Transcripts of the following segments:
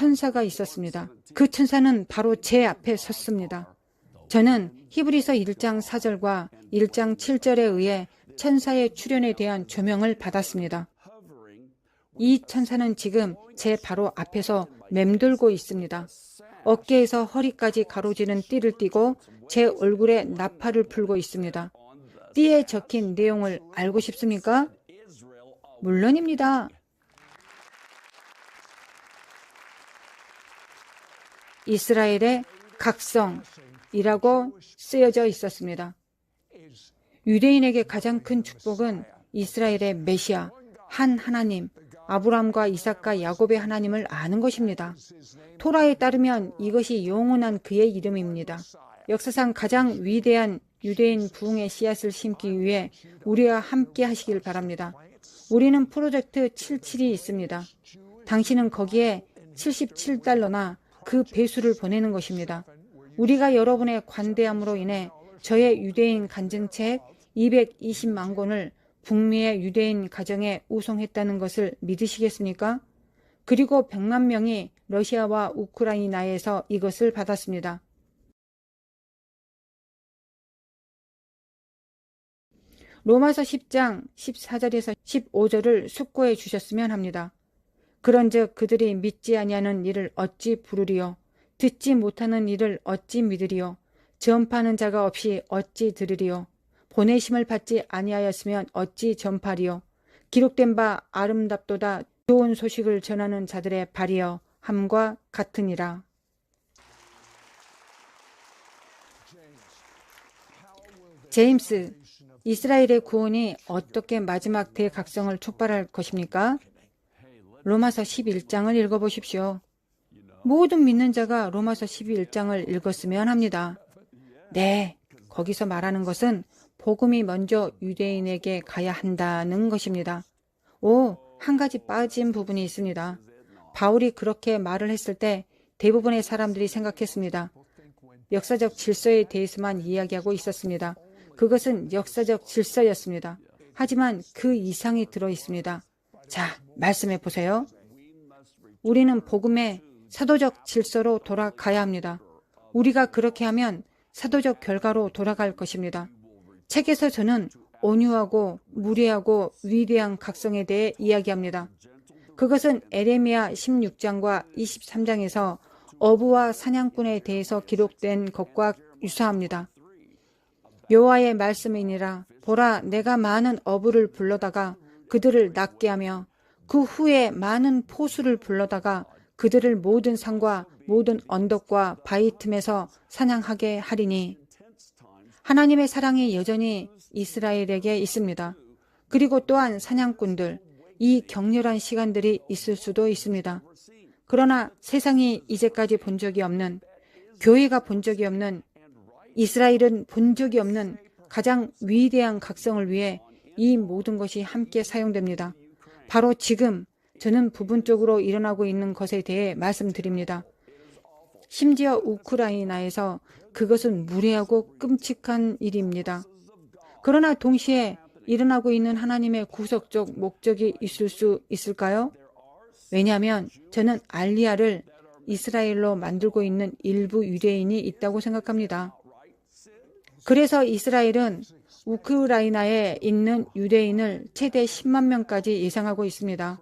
천사가 있었습니다. 그 천사는 바로 제 앞에 섰습니다. 저는 히브리서 1장 4절과 1장 7절에 의해 천사의 출현에 대한 조명을 받았습니다. 이 천사는 지금 제 바로 앞에서 맴돌고 있습니다. 어깨에서 허리까지 가로지는 띠를 띠고 제 얼굴에 나팔을 불고 있습니다. 띠에 적힌 내용을 알고 싶습니까? 물론입니다. 이스라엘의 각성이라고 쓰여져 있었습니다. 유대인에게 가장 큰 축복은 이스라엘의 메시아, 한 하나님, 아브라함과 이삭과 야곱의 하나님을 아는 것입니다. 토라에 따르면 이것이 영원한 그의 이름입니다. 역사상 가장 위대한 유대인 부흥의 씨앗을 심기 위해 우리와 함께 하시길 바랍니다. 우리는 프로젝트 77이 있습니다. 당신은 거기에 $77나 그 배수를 보내는 것입니다. 우리가 여러분의 관대함으로 인해 저의 유대인 간증책 220만 권을 북미의 유대인 가정에 우송했다는 것을 믿으시겠습니까? 그리고 100만 명이 러시아와 우크라이나에서 이것을 받았습니다. 로마서 10장 14절에서 15절을 숙고해 주셨으면 합니다. 그런즉 그들이 믿지 아니하는 일을 어찌 부르리요? 듣지 못하는 일을 어찌 믿으리요? 전파하는 자가 없이 어찌 들으리요? 보내심을 받지 아니하였으면 어찌 전파리요? 기록된 바 아름답도다 좋은 소식을 전하는 자들의 발이여 함과 같으니라. 제임스, 이스라엘의 구원이 어떻게 마지막 대각성을 촉발할 것입니까? 로마서 11장을 읽어보십시오. 모든 믿는 자가 로마서 11장을 읽었으면 합니다. 네, 거기서 말하는 것은 복음이 먼저 유대인에게 가야 한다는 것입니다. 한 가지 빠진 부분이 있습니다. 바울이 그렇게 말을 했을 때 대부분의 사람들이 생각했습니다. 역사적 질서에 대해서만 이야기하고 있었습니다. 그것은 역사적 질서였습니다. 하지만 그 이상이 들어있습니다. 자, 말씀해 보세요. 우리는 복음의 사도적 질서로 돌아가야 합니다. 우리가 그렇게 하면 사도적 결과로 돌아갈 것입니다. 책에서 저는 온유하고 무례하고 위대한 각성에 대해 이야기합니다. 그것은 에레미야 16장과 23장에서 어부와 사냥꾼에 대해서 기록된 것과 유사합니다. 여호와의 말씀이니라. 보라, 내가 많은 어부를 불러다가 그들을 낫게 하며 그 후에 많은 포수를 불러다가 그들을 모든 산과 모든 언덕과 바위 틈에서 사냥하게 하리니. 하나님의 사랑이 여전히 이스라엘에게 있습니다. 그리고 또한 사냥꾼들, 이 격렬한 시간들이 있을 수도 있습니다. 그러나 세상이 이제까지 본 적이 없는, 교회가 본 적이 없는, 이스라엘은 본 적이 없는 가장 위대한 각성을 위해 이 모든 것이 함께 사용됩니다. 바로 지금 저는 부분적으로 일어나고 있는 것에 대해 말씀드립니다. 심지어 우크라이나에서 그것은 무례하고 끔찍한 일입니다. 그러나 동시에 일어나고 있는 하나님의 구속적 목적이 있을 수 있을까요? 왜냐하면 저는 알리야를 이스라엘로 만들고 있는 일부 유대인이 있다고 생각합니다. 그래서 이스라엘은 우크라이나에 있는 유대인을 최대 10만 명까지 예상하고 있습니다.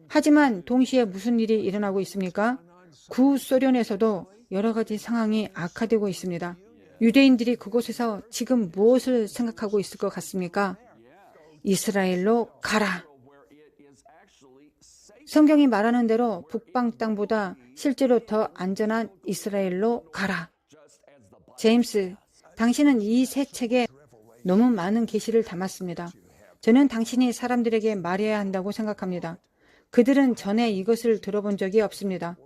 하지만 동시에 무슨 일이 일어나고 있습니까? 구소련에서도 여러 가지 상황이 악화되고 있습니다. 유대인들이 그곳에서 지금 무엇을 생각하고 있을 것 같습니까? 이스라엘로 가라. 성경이 말하는 대로 북방 땅보다 실제로 더 안전한 이스라엘로 가라. 제임스, 당신은 이 새 책에 너무 많은 계시를 담았습니다. 저는 당신이 사람들에게 말해야 한다고 생각합니다. 그들은 전에 이것을 들어본 적이 없습니다.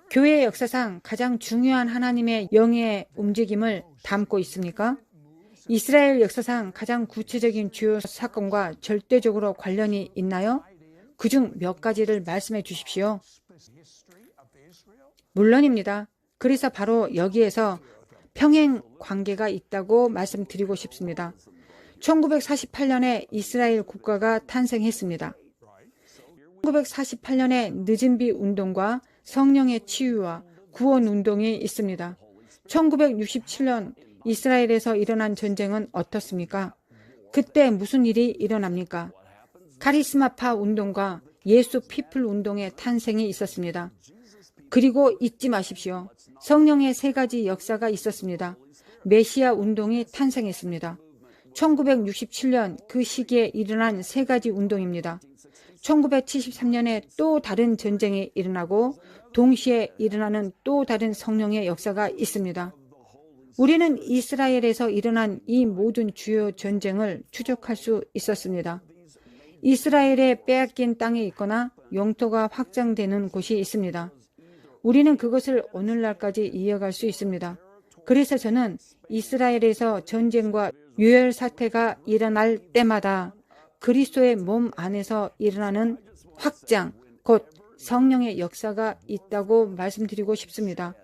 교회의 역사상 가장 중요한 하나님의 영의 움직임을 담고 있습니까? 이스라엘 역사상 가장 구체적인 주요 사건과 절대적으로 관련이 있나요? 그중 몇 가지를 말씀해 주십시오. 물론입니다. 그래서 바로 여기에서 평행 관계가 있다고 말씀드리고 싶습니다. 1948년에 이스라엘 국가가 탄생했습니다. 1948년에 늦은비 운동과 성령의 치유와 구원 운동이 있습니다. 1967년 이스라엘에서 일어난 전쟁은 어떻습니까? 그때 무슨 일이 일어납니까? 카리스마파 운동과 예수 피플 운동의 탄생이 있었습니다. 그리고 잊지 마십시오. 성령의 세 가지 역사가 있었습니다. 메시아 운동이 탄생했습니다. 1967년 그 시기에 일어난 세 가지 운동입니다. 1973년에 또 다른 전쟁이 일어나고 동시에 일어나는 또 다른 성령의 역사가 있습니다. 우리는 이스라엘에서 일어난 이 모든 주요 전쟁을 추적할 수 있었습니다. 이스라엘의 빼앗긴 땅에 있거나 영토가 확장되는 곳이 있습니다. 우리는 그것을 오늘날까지 이어갈 수 있습니다. 그래서 저는 이스라엘에서 전쟁과 유혈 사태가 일어날 때마다 그리스도의 몸 안에서 일어나는 확장, 곧 성령의 역사가 있다고 말씀드리고 싶습니다.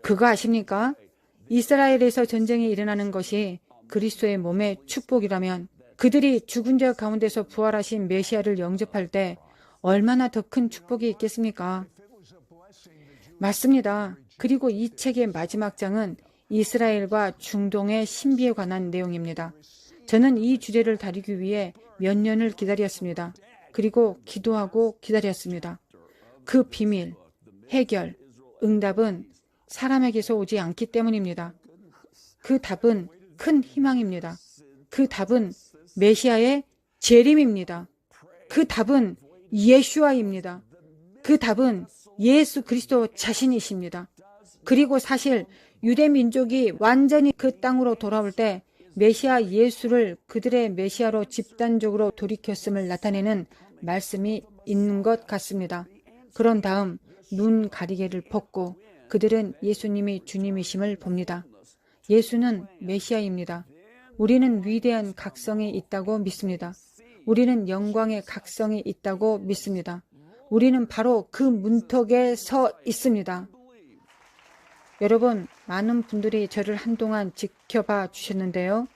그거 아십니까? 이스라엘에서 전쟁이 일어나는 것이 그리스도의 몸의 축복이라면 그들이 죽은 자 가운데서 부활하신 메시아를 영접할 때 얼마나 더 큰 축복이 있겠습니까? 맞습니다. 그리고 이 책의 마지막 장은 이스라엘과 중동의 신비에 관한 내용입니다. 저는 이 주제를 다루기 위해 몇 년을 기다렸습니다. 그리고 기도하고 기다렸습니다. 그 비밀, 해결, 응답은 사람에게서 오지 않기 때문입니다. 그 답은 큰 희망입니다. 그 답은 메시아의 재림입니다. 그 답은 예슈아입니다. 그 답은 예수 그리스도 자신이십니다. 그리고 사실 유대 민족이 완전히 그 땅으로 돌아올 때 메시아 예수를 그들의 메시아로 집단적으로 돌이켰음을 나타내는 말씀이 있는 것 같습니다. 그런 다음 눈 가리개를 벗고 그들은 예수님이 주님이심을 봅니다. 예수는 메시아입니다. 우리는 위대한 각성이 있다고 믿습니다. 우리는 영광의 각성이 있다고 믿습니다. 우리는 바로 그 문턱에 서 있습니다. 여러분, 많은 분들이 저를 한동안 지켜봐 주셨는데요.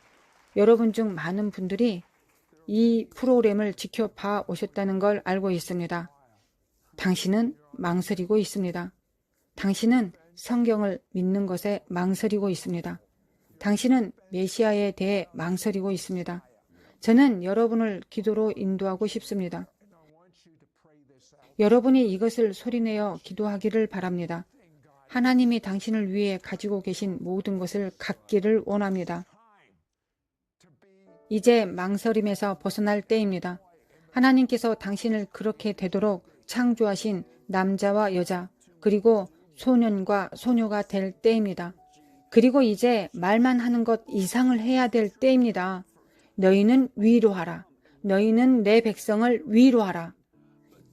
여러분 중 많은 분들이 이 프로그램을 지켜봐 오셨다는 걸 알고 있습니다. 당신은 망설이고 있습니다. 당신은 성경을 믿는 것에 망설이고 있습니다. 당신은 메시아에 대해 망설이고 있습니다. 저는 여러분을 기도로 인도하고 싶습니다. 여러분이 이것을 소리내어 기도하기를 바랍니다. 하나님이 당신을 위해 가지고 계신 모든 것을 갖기를 원합니다. 이제 망설임에서 벗어날 때입니다. 하나님께서 당신을 그렇게 되도록 창조하신 남자와 여자, 그리고 소년과 소녀가 될 때입니다. 그리고 이제 말만 하는 것 이상을 해야 될 때입니다. 너희는 위로하라. 너희는 내 백성을 위로하라.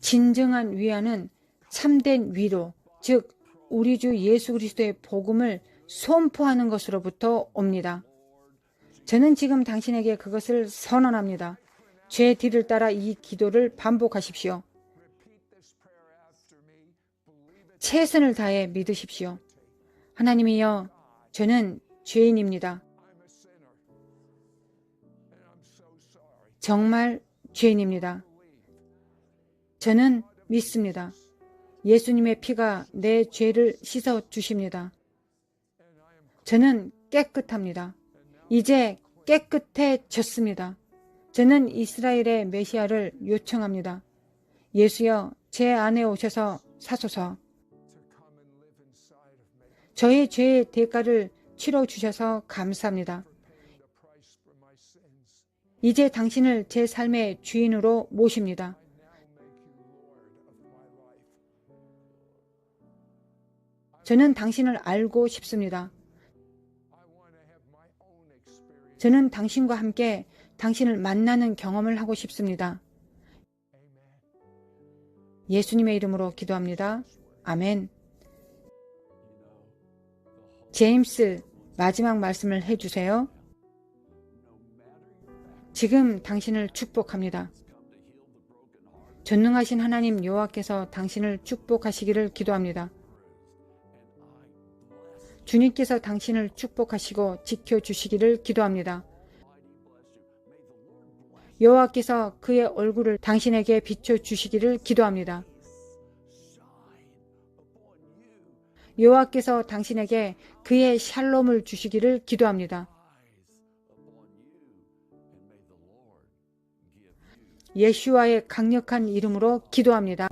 진정한 위안은 참된 위로, 즉 우리 주 예수 그리스도의 복음을 선포하는 것으로부터 옵니다. 저는 지금 당신에게 그것을 선언합니다. 제 뒤를 따라 이 기도를 반복하십시오. 최선을 다해 믿으십시오. 하나님이여, 저는 죄인입니다. 정말 죄인입니다. 저는 믿습니다. 예수님의 피가 내 죄를 씻어 주십니다. 저는 깨끗합니다. 이제 깨끗해졌습니다. 저는 이스라엘의 메시아를 요청합니다. 예수여, 제 안에 오셔서 사소서. 저의 죄의 대가를 치러주셔서 감사합니다. 이제 당신을 제 삶의 주인으로 모십니다. 저는 당신을 알고 싶습니다. 저는 당신과 함께 당신을 만나는 경험을 하고 싶습니다. 예수님의 이름으로 기도합니다. 아멘. 제임스, 마지막 말씀을 해주세요. 지금 당신을 축복합니다. 전능하신 하나님 여호와께서 당신을 축복하시기를 기도합니다. 주님께서 당신을 축복하시고 지켜주시기를 기도합니다. 여호와께서 그의 얼굴을 당신에게 비춰주시기를 기도합니다. 여호와께서 당신에게 그의 샬롬을 주시기를 기도합니다. 예슈아의 강력한 이름으로 기도합니다.